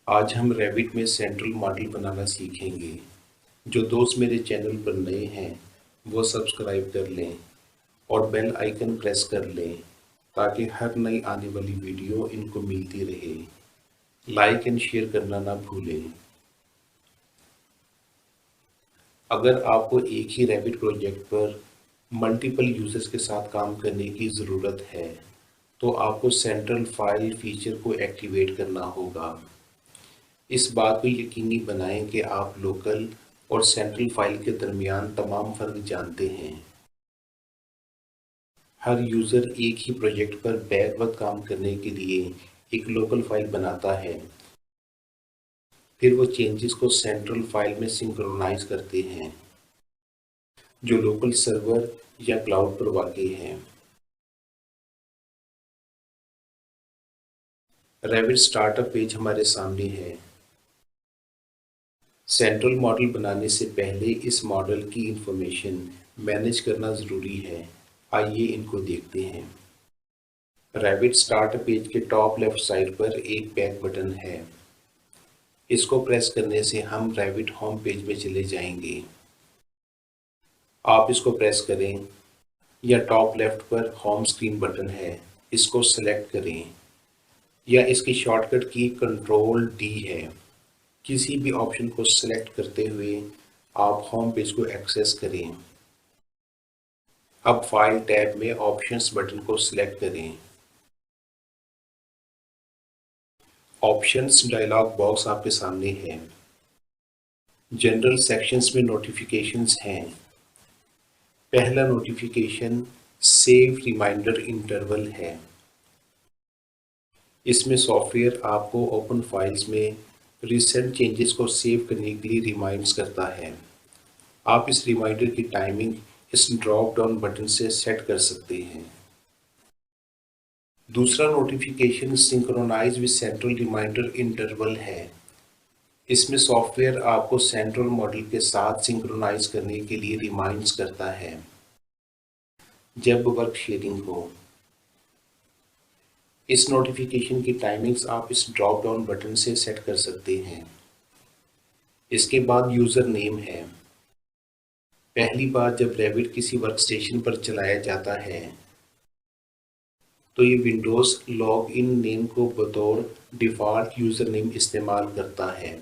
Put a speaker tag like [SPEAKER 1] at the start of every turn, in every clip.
[SPEAKER 1] आज हम रैबिट में सेंट्रल मॉडल बनाना सीखेंगे। जो दोस्त मेरे चैनल पर नए हैं वो सब्सक्राइब कर लें और बेल आइकन प्रेस कर लें ताकि हर नई आने वाली वीडियो इनको मिलती रहे। लाइक एंड शेयर करना ना भूलें। अगर आपको एक ही रैबिट प्रोजेक्ट पर मल्टीपल यूजर्स के साथ काम करने की ज़रूरत है तो आपको सेंट्रल फाइल फीचर को एक्टिवेट करना होगा। इस बात को यकीनी बनाएं कि आप लोकल और सेंट्रल फाइल के दरमियान तमाम फ़र्क जानते हैं। हर यूज़र एक ही प्रोजेक्ट पर बैक वक्त काम करने के लिए एक लोकल फाइल बनाता है, फिर वो चेंजेस को सेंट्रल फाइल में सिंक्रोनाइज करते हैं, जो लोकल सर्वर या क्लाउड पर वाक़ई है। रैबिट स्टार्टअप पेज हमारे सामने है। सेंट्रल मॉडल बनाने से पहले इस मॉडल की इंफॉर्मेशन मैनेज करना ज़रूरी है। आइए इनको देखते हैं। रैबिट स्टार्ट पेज के टॉप लेफ्ट साइड पर एक बैक बटन है। इसको प्रेस करने से हम रैबिट होम पेज में चले जाएंगे। आप इसको प्रेस करें या टॉप लेफ्ट पर होम स्क्रीन बटन है, इसको सेलेक्ट करें या इसकी शॉर्टकट की कंट्रोल डी है। किसी भी ऑप्शन को सेलेक्ट करते हुए आप होम पेज को एक्सेस करें। अब फाइल टैब में ऑप्शंस बटन को सिलेक्ट करें। ऑप्शंस डायलॉग बॉक्स आपके सामने है। जनरल सेक्शंस में नोटिफिकेशंस हैं। पहला नोटिफिकेशन सेव रिमाइंडर इंटरवल है। इसमें सॉफ्टवेयर आपको ओपन फाइल्स में रिसेंट चेंजेस को सेव करने के लिए रिमाइंड्स करता है। आप इस रिमाइंडर की टाइमिंग इस ड्रॉप डाउन बटन से सेट कर सकते हैं। दूसरा notification synchronise with central reminder interval है। इसमें सॉफ्टवेयर आपको सेंट्रल मॉडल के साथ सिंक्रोनाइज करने के लिए रिमाइंड्स करता है जब वर्क शेयरिंग हो। इस नोटिफिकेशन की टाइमिंग्स आप इस ड्रॉप डाउन बटन से सेट कर सकते हैं। इसके बाद यूज़र नेम है। पहली बार जब रैबिट किसी वर्कस्टेशन पर चलाया जाता है तो ये विंडोज़ लॉग इन नेम को बतौर डिफ़ॉल्ट यूज़र नेम इस्तेमाल करता है।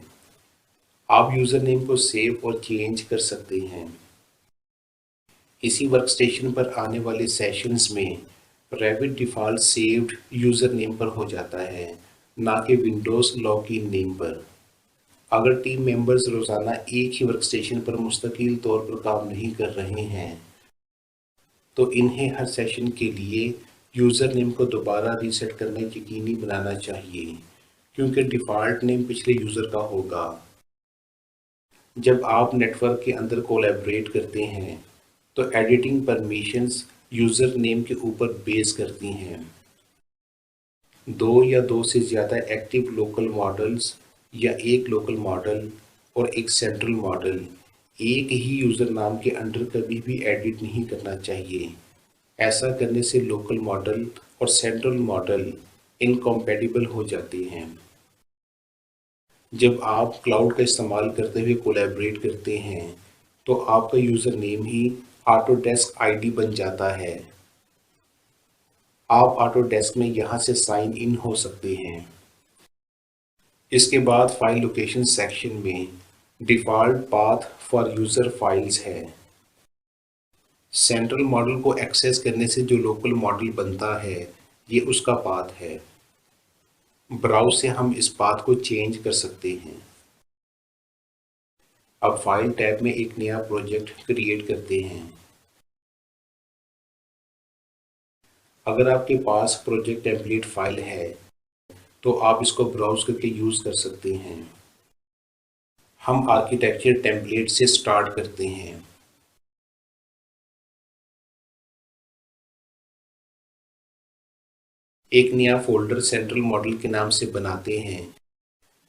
[SPEAKER 1] आप यूज़र नेम को सेव और चेंज कर सकते हैं। इसी वर्कस्टेशन पर आने वाले सेशंस में rabbit default saved user name पर हो जाता है, ना कि विंडोज़ लॉगिन नेम पर। अगर टीम मेंबर्स रोज़ाना एक ही वर्कस्टेशन पर मुस्तकिल तौर पर काम नहीं कर रहे हैं तो इन्हें हर सेशन के लिए यूज़र नेम को दोबारा रीसेट करना यकीनी बनाना चाहिए, क्योंकि डिफ़ॉल्ट नेम पिछले यूज़र का होगा। जब आप नेटवर्क के अंदर कोलैबोरेट करते हैं तो एडिटिंग परमिशंस यूज़र नेम के ऊपर बेस करती हैं। दो या दो से ज़्यादा एक्टिव लोकल मॉडल्स या एक लोकल मॉडल और एक सेंट्रल मॉडल एक ही यूज़र नाम के अंडर कभी भी एडिट नहीं करना चाहिए। ऐसा करने से लोकल मॉडल और सेंट्रल मॉडल इनकम्पैटिबल हो जाते हैं। जब आप क्लाउड का इस्तेमाल करते हुए कोलैबोरेट करते हैं तो आपका यूज़र नेम ही ऑटोडेस्क आईडी बन जाता है। आप ऑटोडेस्क में यहाँ से साइन इन हो सकते हैं। इसके बाद फाइल लोकेशन सेक्शन में default path for user files है। सेंट्रल मॉडल को एक्सेस करने से जो लोकल मॉडल बनता है ये उसका पाथ है। ब्राउज़ से हम इस पाथ को चेंज कर सकते हैं। अब फाइल टैब में एक नया प्रोजेक्ट क्रिएट करते हैं। अगर आपके पास प्रोजेक्ट टेम्पलेट फाइल है तो आप इसको ब्राउज़ करके यूज़ कर सकते हैं। हम आर्किटेक्चर टेम्पलेट से स्टार्ट करते हैं। एक नया फ़ोल्डर सेंट्रल मॉडल के नाम से बनाते हैं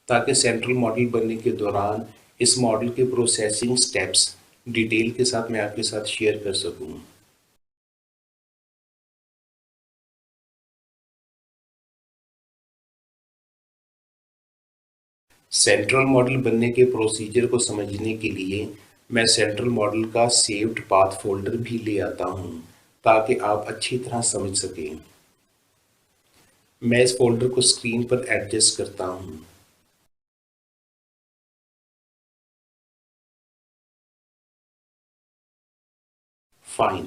[SPEAKER 1] ताकि सेंट्रल मॉडल बनने के दौरान इस मॉडल के प्रोसेसिंग स्टेप्स डिटेल के साथ मैं आपके साथ शेयर कर सकूं। सेंट्रल मॉडल बनने के प्रोसीजर को समझने के लिए मैं सेंट्रल मॉडल का सेव्ड पाथ फोल्डर भी ले आता हूं ताकि आप अच्छी तरह समझ सकें। मैं इस फोल्डर को स्क्रीन पर एडजस्ट करता हूं। फाइन।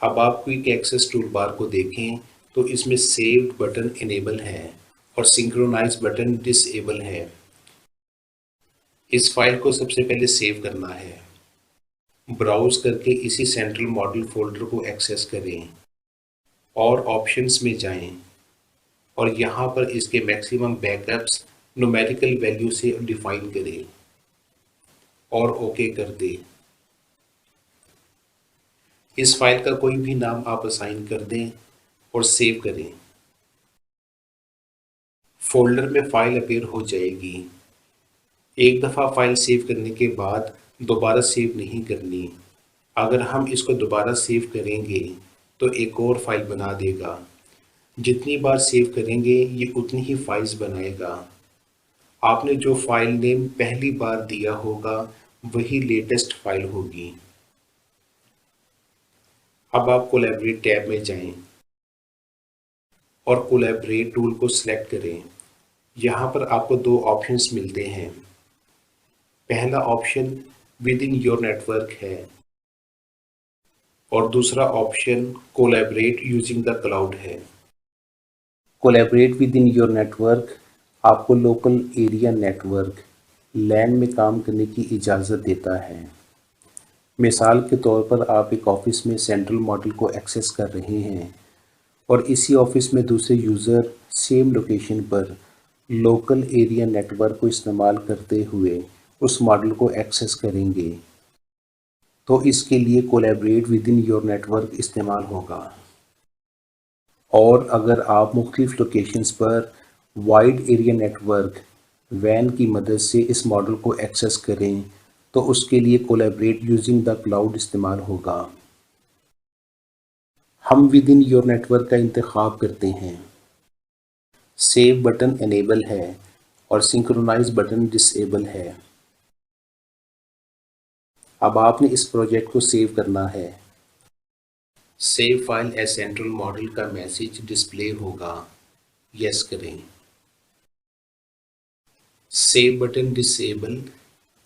[SPEAKER 1] अब आप क्विक एक्सेस टूलबार को देखें तो इसमें सेव्ड बटन इनेबल है और सिंक्रोनाइज बटन डिसेबल है। इस फाइल को सबसे पहले सेव करना है। ब्राउज करके इसी सेंट्रल मॉडल फोल्डर को एक्सेस करें और ऑप्शंस में जाएं और यहाँ पर इसके मैक्सिमम बैकअप्स न्यूमेरिकल वैल्यू से डिफाइन करें और ओके कर दें। इस फाइल का कोई भी नाम आप असाइन कर दें और सेव करें। फोल्डर में फाइल अपीयर हो जाएगी। एक दफ़ा फाइल सेव करने के बाद दोबारा सेव नहीं करनी। अगर हम इसको दोबारा सेव करेंगे तो एक और फाइल बना देगा। जितनी बार सेव करेंगे ये उतनी ही फाइल्स बनाएगा। आपने जो फाइल नेम पहली बार दिया होगा वही लेटेस्ट फाइल होगी। अब आप कोलैबोरेट टैब में जाएं और कोलैबोरेट टूल को सिलेक्ट करें। यहाँ पर आपको दो ऑप्शंस मिलते हैं। पहला option within your network है और दूसरा option collaborate using the cloud है। Collaborate within your network आपको लोकल एरिया नेटवर्क लैन में काम करने की इजाज़त देता है। मिसाल के तौर पर आप एक ऑफिस में सेंट्रल मॉडल को एक्सेस कर रहे हैं और इसी ऑफिस में दूसरे यूज़र सेम लोकेशन पर लोकल एरिया नेटवर्क को इस्तेमाल करते हुए उस मॉडल को एक्सेस करेंगे तो इसके लिए collaborate within your network इस्तेमाल होगा। और अगर आप मुख्तलिफ लोकेशंस पर वाइड एरिया नेटवर्क वैन की मदद से इस मॉडल को एक्सेस करें तो उसके लिए कोलैबोरेट यूजिंग द क्लाउड इस्तेमाल होगा। हम विद इन योर नेटवर्क का इंतखाब करते हैं। सेव बटन इनेबल है और सिंक्रोनाइज बटन डिसेबल है। अब आपने इस प्रोजेक्ट को सेव करना है। Save file as central model का मैसेज डिस्प्ले होगा। यस करें। सेव बटन डिसेबल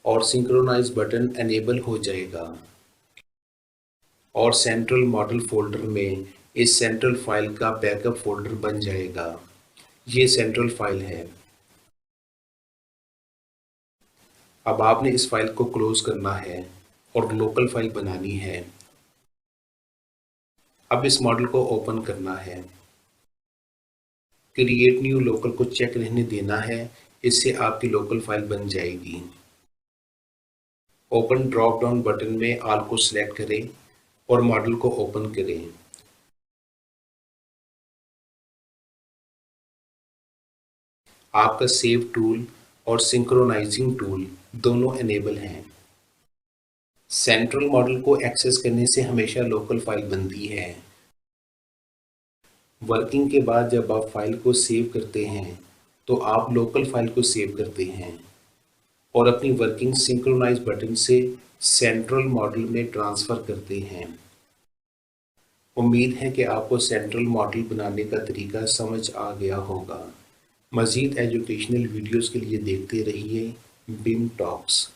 [SPEAKER 1] और सिंक्रोनाइज बटन इनेबल हो जाएगा और सेंट्रल मॉडल फोल्डर में इस सेंट्रल फाइल का बैकअप फोल्डर बन जाएगा। ये सेंट्रल फाइल है। अब आपने इस फाइल को क्लोज करना है और लोकल फाइल बनानी है। अब इस मॉडल को ओपन करना है। क्रिएट न्यू लोकल को चेक रहने देना है, इससे आपकी लोकल फाइल बन जाएगी। ओपन ड्रॉप डाउन बटन में ऑल को सिलेक्ट करें और मॉडल को ओपन करें। आपका सेव टूल और सिंक्रोनाइजिंग टूल दोनों इनेबल हैं। सेंट्रल मॉडल को एक्सेस करने से हमेशा लोकल फाइल बनती है। वर्किंग के बाद जब आप फाइल को सेव करते हैं तो आप लोकल फाइल को सेव करते हैं और अपनी वर्किंग सिंक्रोनाइज बटन से सेंट्रल मॉडल में ट्रांसफ़र करते हैं। उम्मीद है कि आपको सेंट्रल मॉडल बनाने का तरीका समझ आ गया होगा। मज़ीद एजुकेशनल वीडियोज़ के लिए देखते रहिए BIM टॉक्स।